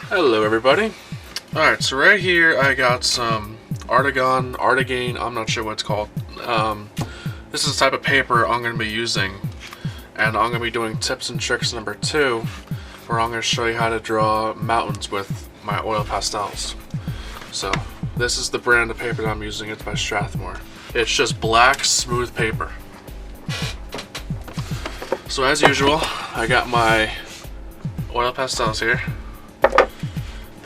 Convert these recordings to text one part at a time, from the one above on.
Hello everybody. Alright, so right here I got some artagain, I'm not sure what it's called. This is the type of paper I'm going to be using, and I'm going to be doing tips and tricks number 2, where I'm going to show you how to draw mountains with my oil pastels. So this is the brand of paper that I'm using. It's by Strathmore. It's just black smooth paper. So as usual, I got my oil pastels here,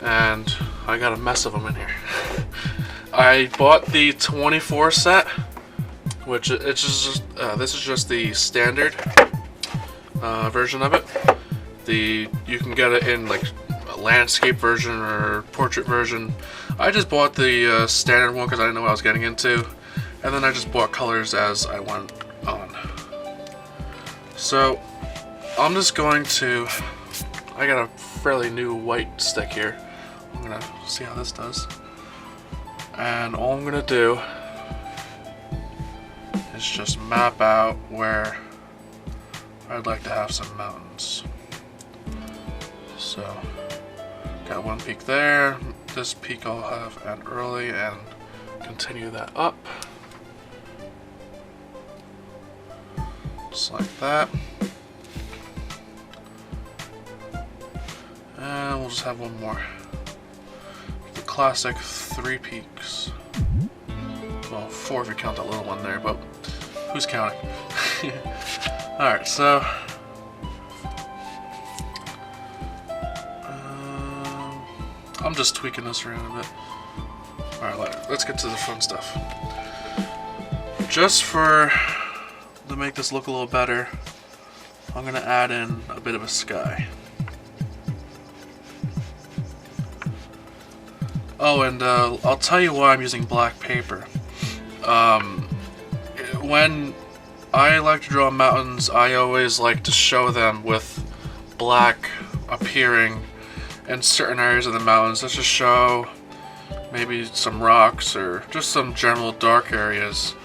and I got a mess of them in here. I bought the 24 set, which this is just the standard version of it. You can get it in like a landscape version or portrait version. I just bought the standard one because I didn't know what I was getting into, and then I just bought colors as I went on. So I'm just going to, I got a fairly new white stick here. I'm gonna see how this does. And all I'm gonna do is just map out where I'd like to have some mountains. So, got one peak there. This peak I'll have end early and continue that up. Just like that. And we'll just have one more. The classic 3 peaks. Well, 4 if you count that little one there, but who's counting? Alright, so I'm just tweaking this around a bit. Alright, let's get to the fun stuff. Just to make this look a little better, I'm gonna add in a bit of a sky. Oh, and I'll tell you why I'm using black paper. When I like to draw mountains, I always like to show them with black appearing in certain areas of the mountains. Let's just show maybe some rocks or just some general dark areas.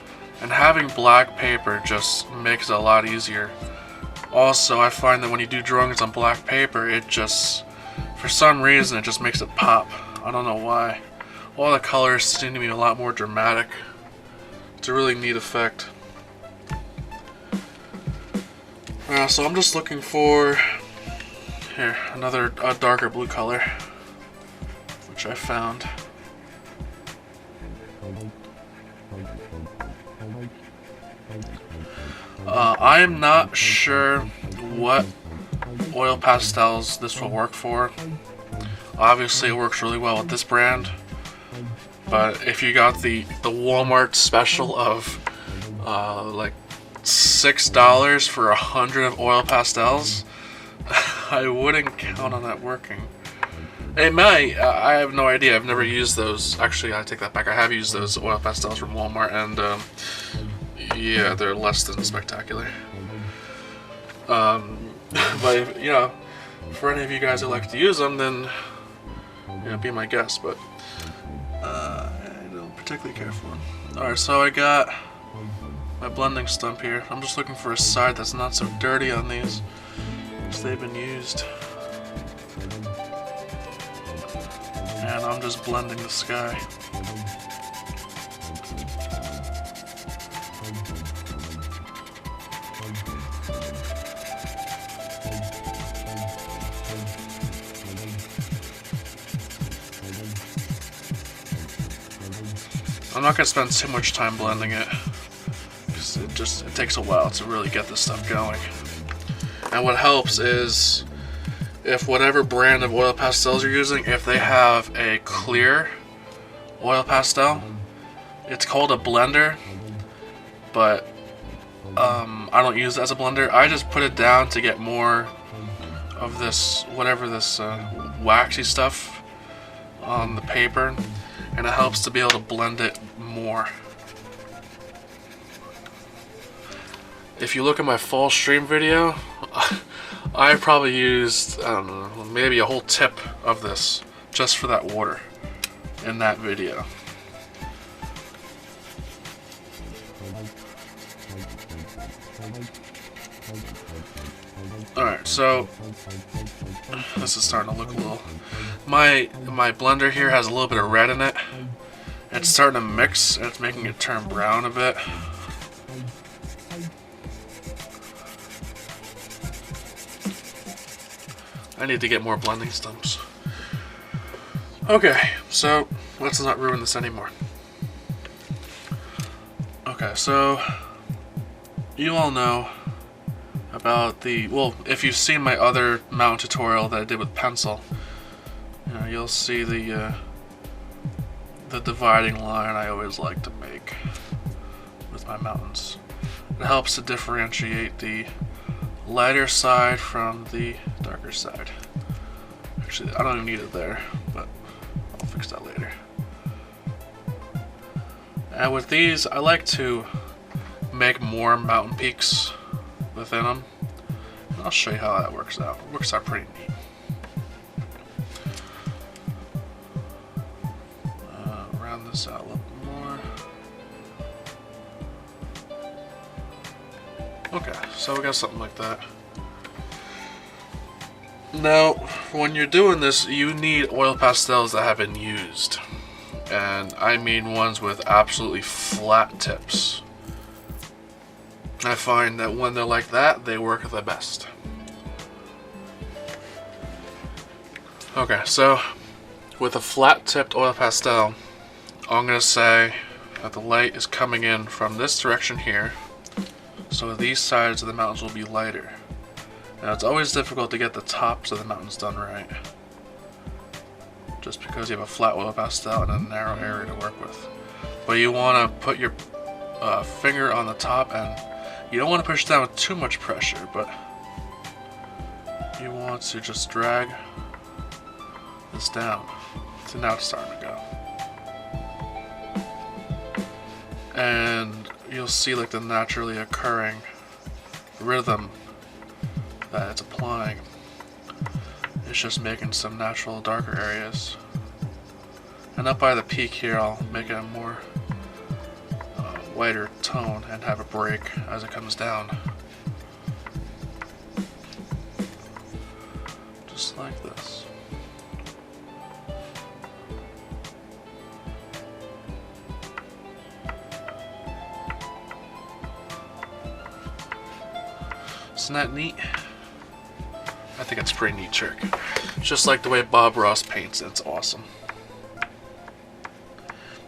And having black paper just makes it a lot easier. Also, I find that when you do drawings on black paper, it just, for some reason, it just makes it pop. I don't know why. All the colors seem to be a lot more dramatic. It's a really neat effect. So I'm just looking for another darker blue color, which I found. I am not sure what oil pastels this will work for. Obviously it works really well with this brand, but if you got the Walmart special of like $6 for 100 of oil pastels, I wouldn't count on that working. It might, I have no idea. I've never used those. Actually, I take that back. I have used those oil pastels from Walmart, and yeah, they're less than spectacular. But you know, for any of you guys who like to use them, then be my guest. But I don't particularly care for them. Alright, so I got my blending stump here. I'm just looking for a side that's not so dirty on these, because they've been used. And I'm just blending the sky. I'm not going to spend too much time blending it, because it takes a while to really get this stuff going. And what helps is, if whatever brand of oil pastels you're using, if they have a clear oil pastel, it's called a blender, but I don't use it as a blender. I just put it down to get more of this, whatever this waxy stuff on the paper, and it helps to be able to blend it more. If you look at my fall stream video, I probably used, I don't know, maybe a whole tip of this just for that water in that video. Alright, so this is starting to look a little... My blender here has a little bit of red in it. It's starting to mix, and it's making it turn brown a bit. I need to get more blending stumps. Okay, so let's not ruin this anymore. Okay, so you all know about the, well, if you've seen my other mountain tutorial that I did with pencil, you'll see the dividing line I always like to make with my mountains. It helps to differentiate the lighter side from the darker side. Actually, I don't even need it there, but I'll fix that later. And with these, I like to make more mountain peaks within them. And I'll show you how that works out. It works out pretty neat. Round this out a little bit more. Okay, so we got something like that. Now, when you're doing this, you need oil pastels that have been used. And I mean ones with absolutely flat tips. I find that when they're like that, they work the best. Okay, so with a flat tipped oil pastel, I'm going to say that the light is coming in from this direction here. So these sides of the mountains will be lighter. Now it's always difficult to get the tops of the mountains done right, just because you have a flat oil pastel and a narrow area to work with. But you want to put your finger on the top, and you don't want to push down with too much pressure, but you want to just drag this down. So now it's starting to go. And you'll see like the naturally occurring rhythm that it's applying. It's just making some natural darker areas. And up by the peak here, I'll make it a more whiter tone and have a break as it comes down. Just like this. Isn't that neat? I think it's a pretty neat trick. Just like the way Bob Ross paints, it's awesome.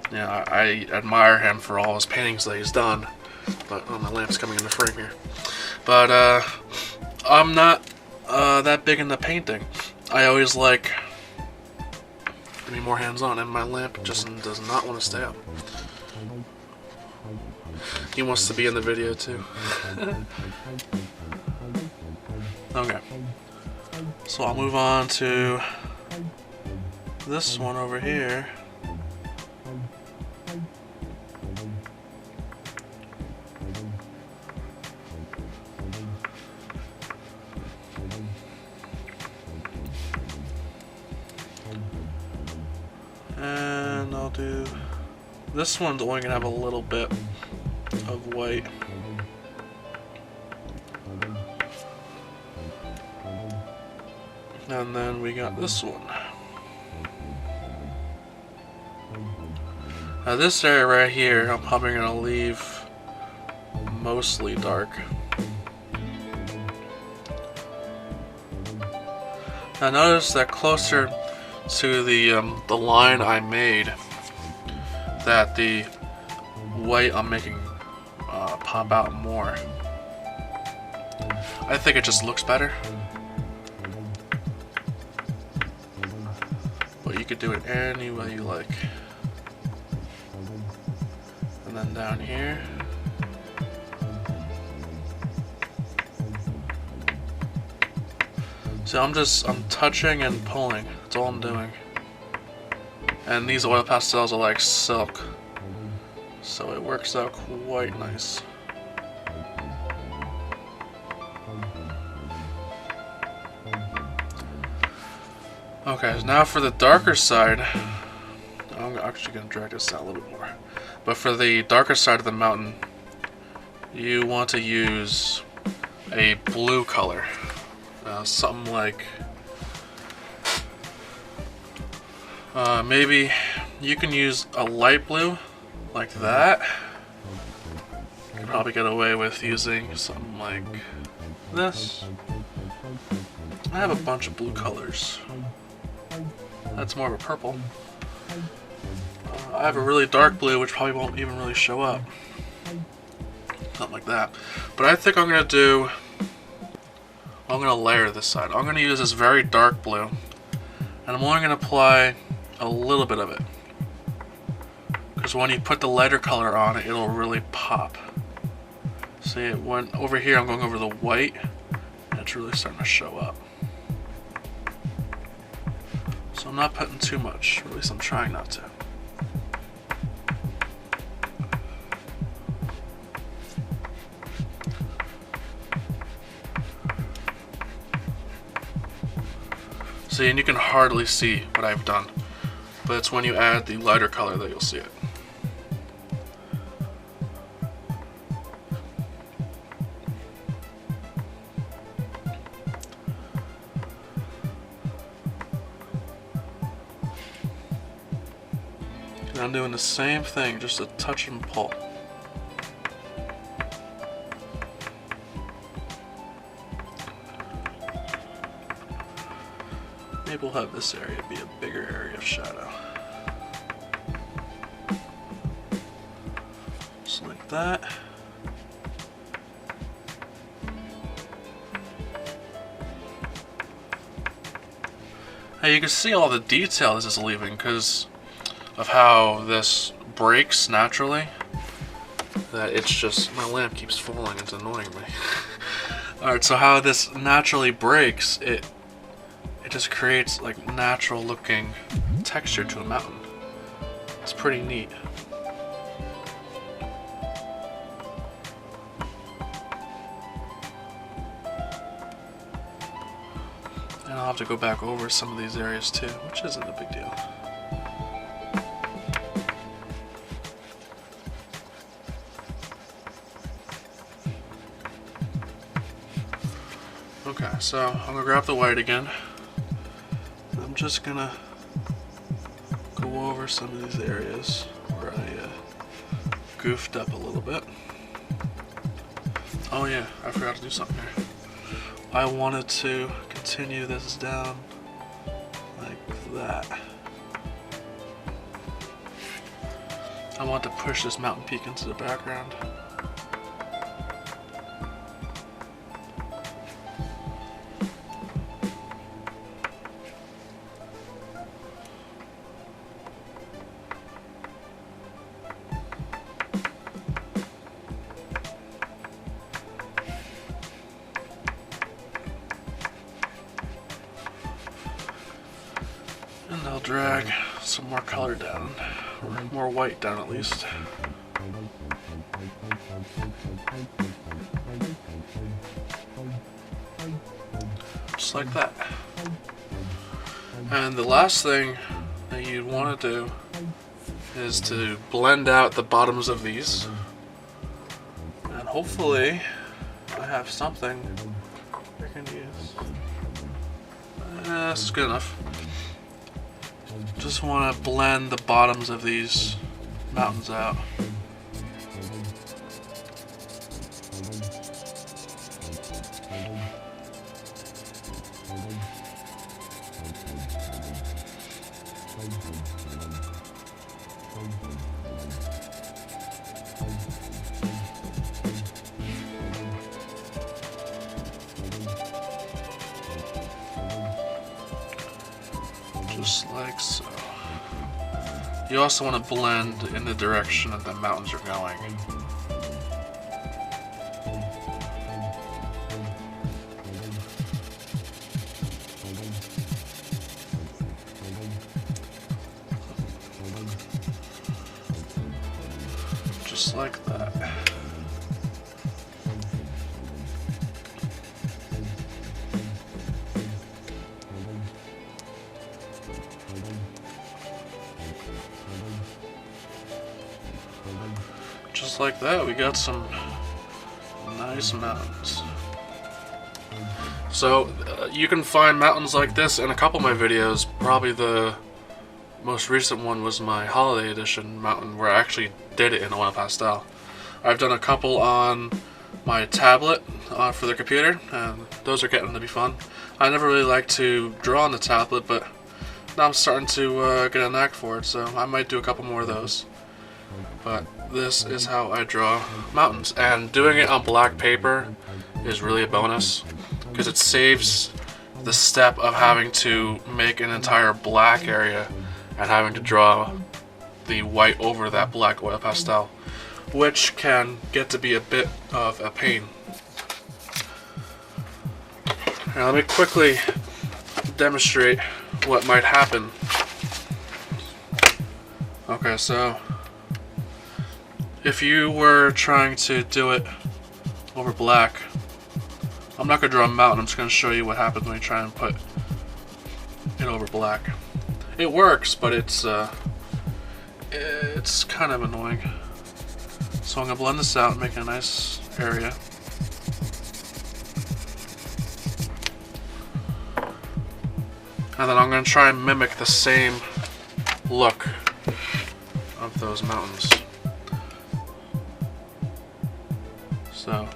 Yeah, I admire him for all his paintings that he's done. But oh, my lamp's coming into frame here. But I'm not that big into painting. I always like to be more hands-on, and my lamp just does not want to stay up. He wants to be in the video too. Okay. So I'll move on to this one over here. And I'll do this one's only gonna have a little bit of white. And then we got this one. Now this area right here, I'm probably going to leave mostly dark. Now notice that closer to the line I made, that the white I'm making pop out more. I think it just looks better. But you could do it any way you like. And then down here. So I'm touching and pulling. That's all I'm doing. And these oil pastels are like silk. So it works out quite nice. Okay, now for the darker side, I'm actually going to drag this out a little bit more. But for the darker side of the mountain, you want to use a blue color. Something like maybe you can use a light blue like that. You can probably get away with using something like this. I have a bunch of blue colors. That's more of a purple. I have a really dark blue, which probably won't even really show up. Something like that. But I think I'm going to layer this side. I'm going to use this very dark blue, and I'm only going to apply a little bit of it. Because when you put the lighter color on it, it'll really pop. See, it went over here, I'm going over the white, and it's really starting to show up. So I'm not putting too much, or at least I'm trying not to. See, and you can hardly see what I've done, but it's when you add the lighter color that you'll see it. And I'm doing the same thing, just a touch and pull. Maybe we'll have this area be a bigger area of shadow. Just like that. Now you can see all the detail this is leaving because of how this breaks naturally. That it's just, my lamp keeps falling, it's annoying me. Alright, so how this naturally breaks, it just creates like natural looking texture to a mountain. It's pretty neat. And I'll have to go back over some of these areas too, which isn't a big deal. Okay, so I'm gonna grab the white again. I'm just gonna go over some of these areas where I goofed up a little bit. Oh yeah, I forgot to do something here. I wanted to continue this down like that. I want to push this mountain peak into the background. And I'll drag some more color down, or more white down at least. Just like that. And the last thing that you'd want to do is to blend out the bottoms of these. And hopefully I have something I can use. This is good enough. Just want to blend the bottoms of these mountains out. Just like so. You also want to blend in the direction that the mountains are going. Just like that. Just like that, we got some nice mountains. So you can find mountains like this in a couple of my videos. Probably the most recent one was my holiday edition mountain where I actually did it in oil pastel. I've done a couple on my tablet for the computer, and those are getting to be fun. I never really liked to draw on the tablet, but now I'm starting to get a knack for it, so I might do a couple more of those. But this is how I draw mountains, and doing it on black paper is really a bonus because it saves the step of having to make an entire black area and having to draw the white over that black oil pastel, which can get to be a bit of a pain. Now let me quickly demonstrate what might happen. Okay, so if you were trying to do it over black, I'm not going to draw a mountain, I'm just going to show you what happens when you try and put it over black. It works, but it's kind of annoying. So I'm going to blend this out and make a nice area. And then I'm going to try and mimic the same look of those mountains. So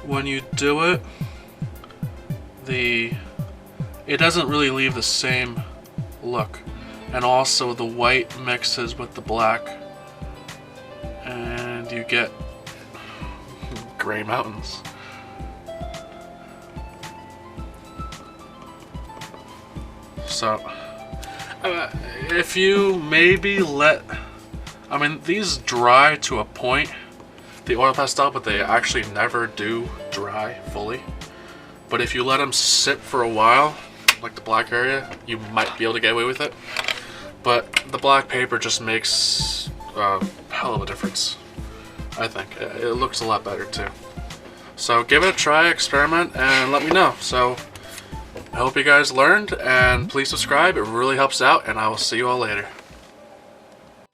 when you do it, it doesn't really leave the same look, and also the white mixes with the black and you get gray mountains. So if you maybe these dry to a point, the oil pastel, but they actually never do dry fully. But if you let them sit for a while, like the black area, you might be able to get away with it. But the black paper just makes a hell of a difference, I think. It looks a lot better too. So give it a try, experiment, and let me know. So I hope you guys learned, and please subscribe. It really helps out, and I will see you all later.